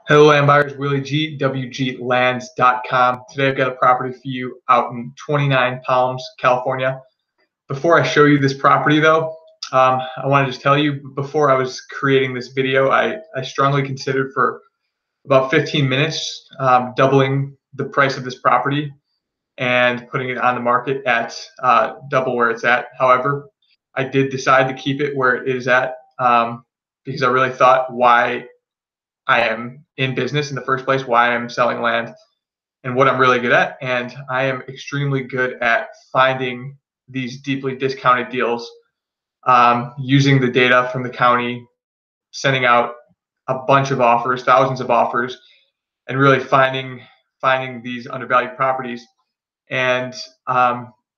Hello land buyers, Willie G, WGLands.com. Today I've got a property for you out in 29 Palms, California. Before I show you this property though, I want to just tell you, before I was creating this video, I strongly considered for about 15 minutes doubling the price of this property and putting it on the market at double where it's at. However, I did decide to keep it where it is at because I really thought why I am in business in the first place, why I'm selling land, and what I'm really good at. And I am extremely good at finding these deeply discounted deals, using the data from the county, sending out a bunch of offers, thousands of offers, and really finding these undervalued properties. And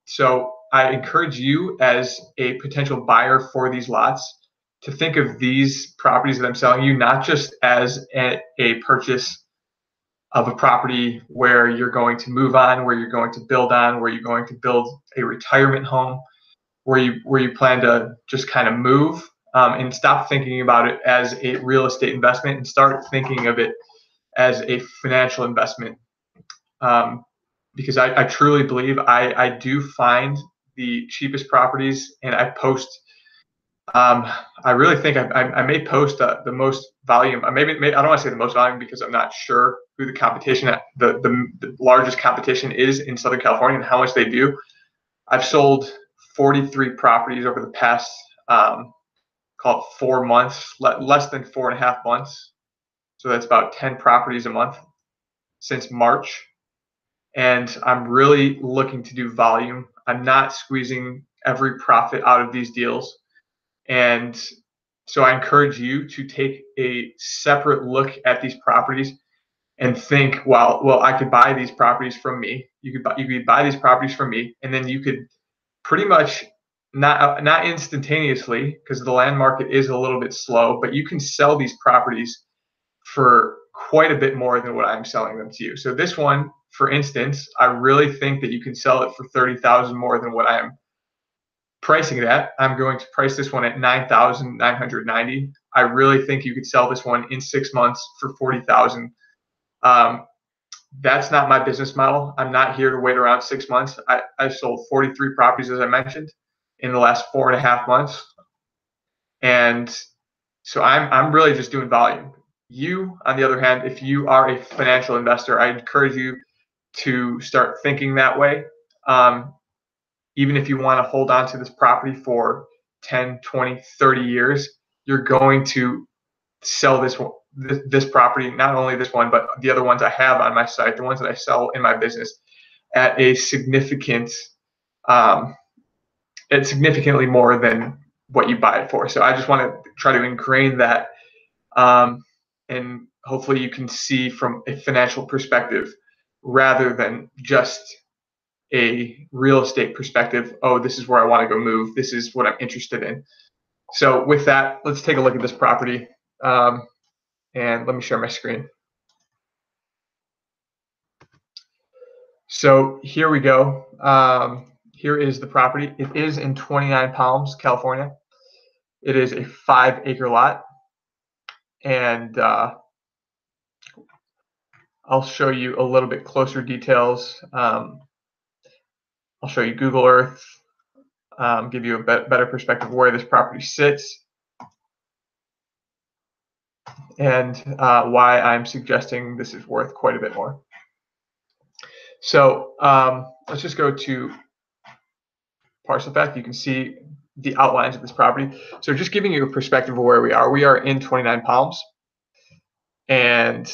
so I encourage you as a potential buyer for these lots to think of these properties that I'm selling you not just as a purchase of a property where you're going to move on, where you're going to build on, where you're going to build a retirement home, where you plan to just kind of move, and stop thinking about it as a real estate investment and start thinking of it as a financial investment. Because I truly believe I do find the cheapest properties, and I post. I really think I may post the most volume. Maybe I don't want to say the most volume because I'm not sure who the competition, the largest competition is in Southern California and how much they do. I've sold 43 properties over the past, call it 4 months, less than 4.5 months. So that's about 10 properties a month since March. And I'm really looking to do volume. I'm not squeezing every profit out of these deals. And so I encourage you to take a separate look at these properties and think, well, I could buy these properties from me. You could buy these properties from me, and then you could pretty much not instantaneously, because the land market is a little bit slow, but you can sell these properties for quite a bit more than what I'm selling them to you. So this one, for instance, I really think that you can sell it for $30,000 more than what I am pricing it at. I'm going to price this one at $9,990. I really think you could sell this one in 6 months for $40,000. That's not my business model. I'm not here to wait around 6 months. I sold 43 properties, as I mentioned, in the last 4.5 months, and so I'm really just doing volume. You, on the other hand, if you are a financial investor, I encourage you to start thinking that way. Even if you want to hold on to this property for 10, 20, 30 years, you're going to sell this property, not only this one, but the other ones I have on my site, the ones that I sell in my business, at a significantly more than what you buy it for. So I just want to try to ingrain that, and hopefully you can see from a financial perspective rather than just a real estate perspective. Oh, this is where I want to go move. This is what I'm interested in. So with that, let's take a look at this property. And let me share my screen. So here we go. Here is the property. It is in 29 Palms, California. It is a 5-acre lot. And I'll show you a little bit closer details. I'll show you Google Earth, give you a better perspective of where this property sits, and why I'm suggesting this is worth quite a bit more. So let's just go to Parcel Fact. You can see the outlines of this property. So just giving you a perspective of where we are. We are in 29 Palms, and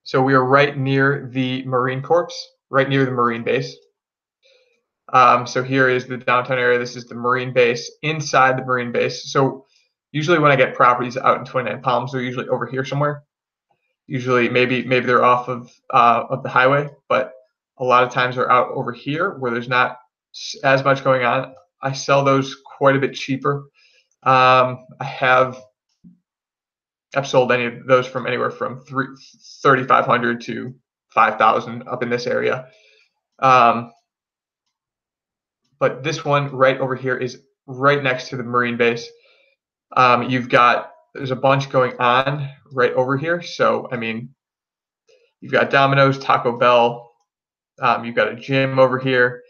so we are right near the Marine Corps, right near the Marine base. So here is the downtown area. This is the Marine base. Inside the Marine base, so usually when I get properties out in 29 Palms, they're usually over here somewhere. Usually maybe they're off of the highway, but a lot of times they're out over here where there's not as much going on. I sell those quite a bit cheaper. I've sold any of those from anywhere from $3,500 to $5,000 up in this area. But this one right over here is right next to the Marine base. There's a bunch going on right over here. So, I mean, you've got Domino's, Taco Bell, you've got a gym over here.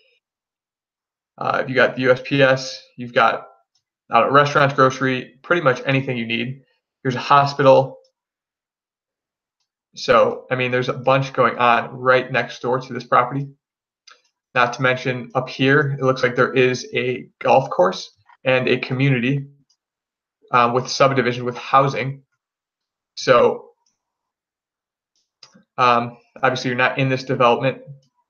You got the USPS, you've got restaurants, grocery, pretty much anything you need. Here's a hospital. So, I mean, there's a bunch going on right next door to this property. Not to mention up here, it looks like there is a golf course and a community with subdivision with housing. So, obviously, you're not in this development,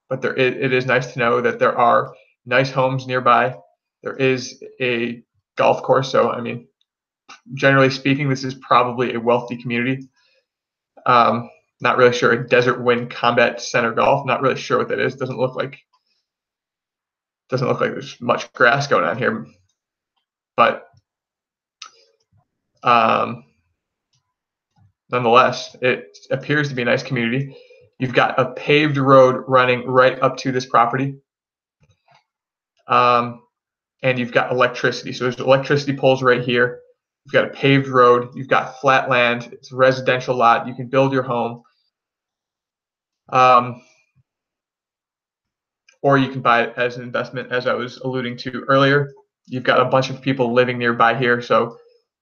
but it is nice to know that there are nice homes nearby. There is a golf course. So, I mean, generally speaking, this is probably a wealthy community. Not really sure. Desert Wind Combat Center Golf. Not really sure what that is. Doesn't look like there's much grass going on here. But nonetheless, it appears to be a nice community. You've got a paved road running right up to this property. And you've got electricity. So there's electricity poles right here. You've got a paved road. You've got flat land. It's a residential lot. You can build your home. Or you can buy it as an investment, as I was alluding to earlier. You've got a bunch of people living nearby here, so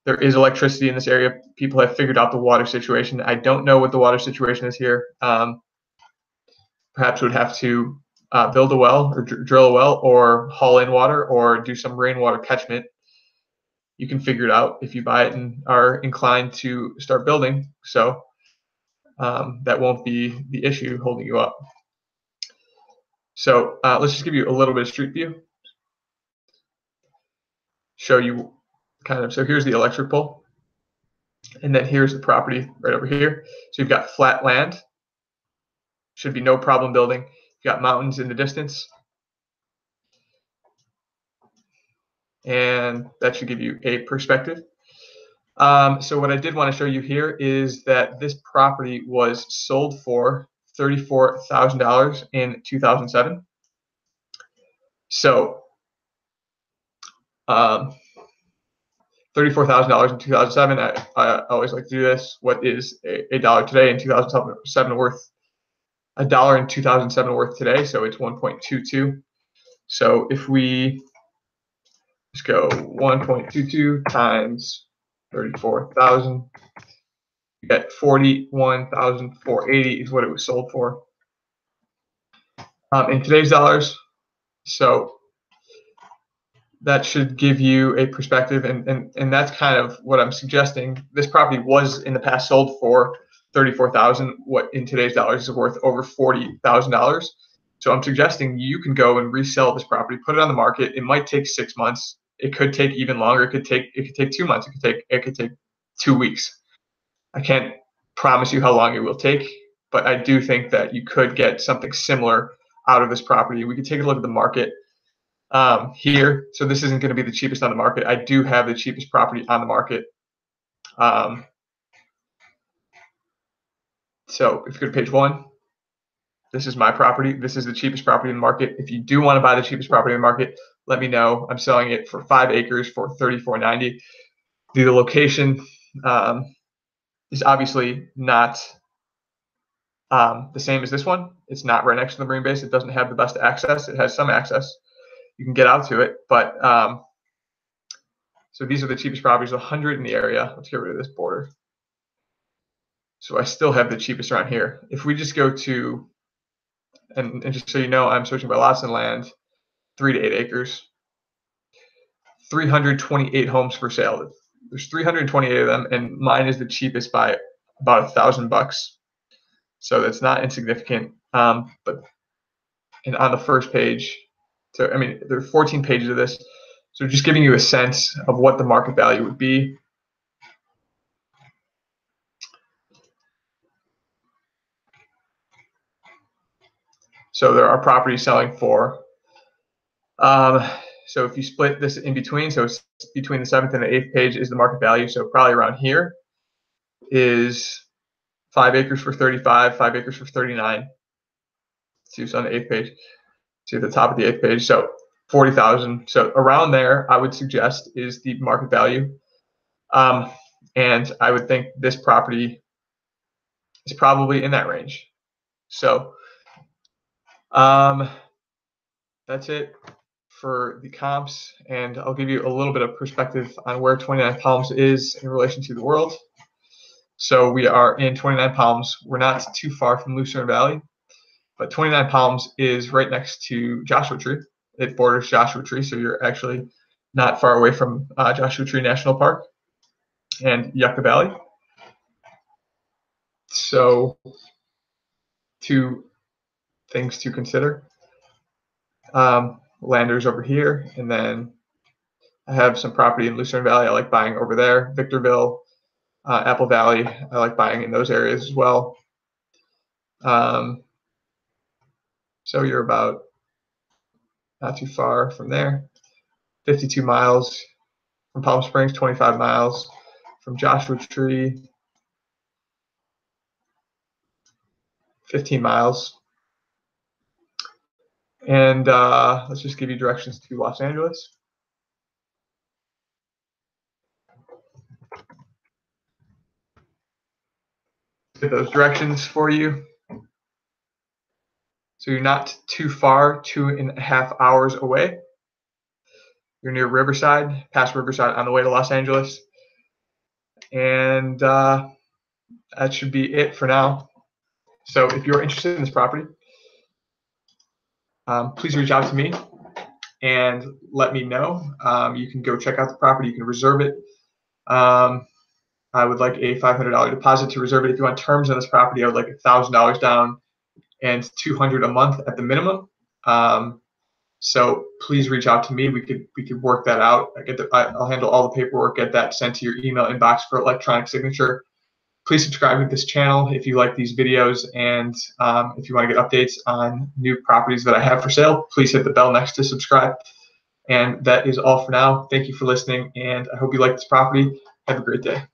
there is electricity in this area. People have figured out the water situation. I don't know what the water situation is here. Perhaps we'd have to build a well or drill a well or haul in water or do some rainwater catchment. You can figure it out if you buy it and are inclined to start building. So that won't be the issue holding you up. So let's just give you a little bit of street view. Show you kind of, so here's the electric pole. And then here's the property right over here. So you've got flat land. Should be no problem building. You've got mountains in the distance. And that should give you a perspective. So what I did want to show you here is that this property was sold for $34,000 in 2007. So $34,000 in 2007. I always like to do this. What is a dollar today in 2007 worth? A dollar in 2007 worth today, so it's 1.22. So if we just go 1.22 times 34,000, you get 41,480 is what it was sold for in today's dollars. So that should give you a perspective, and that's kind of what I'm suggesting. This property was in the past sold for $34,000. What in today's dollars is worth over $40,000. So I'm suggesting you can go and resell this property, put it on the market. It might take 6 months. It could take even longer. It could take 2 months. It could take 2 weeks. I can't promise you how long it will take, but I do think that you could get something similar out of this property. We could take a look at the market here. So this isn't going to be the cheapest on the market. I do have the cheapest property on the market. So if you go to page 1, this is my property. This is the cheapest property in the market. If you do want to buy the cheapest property in the market, let me know. I'm selling it for 5 acres for $34.90. The location is obviously not the same as this one. It's not right next to the Marine base. It doesn't have the best access. It has some access. You can get out to it, but so these are the cheapest properties, 100 in the area. Let's get rid of this border. So I still have the cheapest around here. If we just go to, and just so you know, I'm searching by lots and land, 3 to 8 acres, 328 homes for sale. There's 328 of them, and mine is the cheapest by about $1,000. So that's not insignificant. But and on the first page, so I mean, there are 14 pages of this. So just giving you a sense of what the market value would be. So there are properties selling for, so if you split this in between, so it's between the 7th and the 8th page is the market value. So probably around here is 5 acres for 35, 5 acres for 39. See, it's on the 8th page. See at the top of the 8th page. So 40,000. So around there, I would suggest is the market value. And I would think this property is probably in that range. So that's it for the comps, and I'll give you a little bit of perspective on where 29 Palms is in relation to the world. So we are in 29 Palms. We're not too far from Lucerne Valley, but 29 Palms is right next to Joshua Tree. It borders Joshua Tree, so you're actually not far away from Joshua Tree National Park and Yucca Valley. So, two things to consider. Landers over here, and then I have some property in Lucerne Valley I like buying over there. Victorville, Apple Valley, I like buying in those areas as well. So you're about not too far from there. 52 miles from Palm Springs, 25 miles from Joshua Tree, 15 miles. And let's just give you directions to Los Angeles. Get those directions for you. So you're not too far, 2.5 hours away. You're near Riverside, past Riverside on the way to Los Angeles. And that should be it for now. So if you're interested in this property, please reach out to me and let me know. You can go check out the property. You can reserve it. I would like a $500 deposit to reserve it. If you want terms on this property, I would like $1,000 down and $200 a month at the minimum. So please reach out to me. We could work that out. I'll handle all the paperwork. Get that sent to your email inbox for electronic signature. Please subscribe to this channel if you like these videos, and if you want to get updates on new properties that I have for sale, please hit the bell next to subscribe. And that is all for now. Thank you for listening, and I hope you like this property. Have a great day.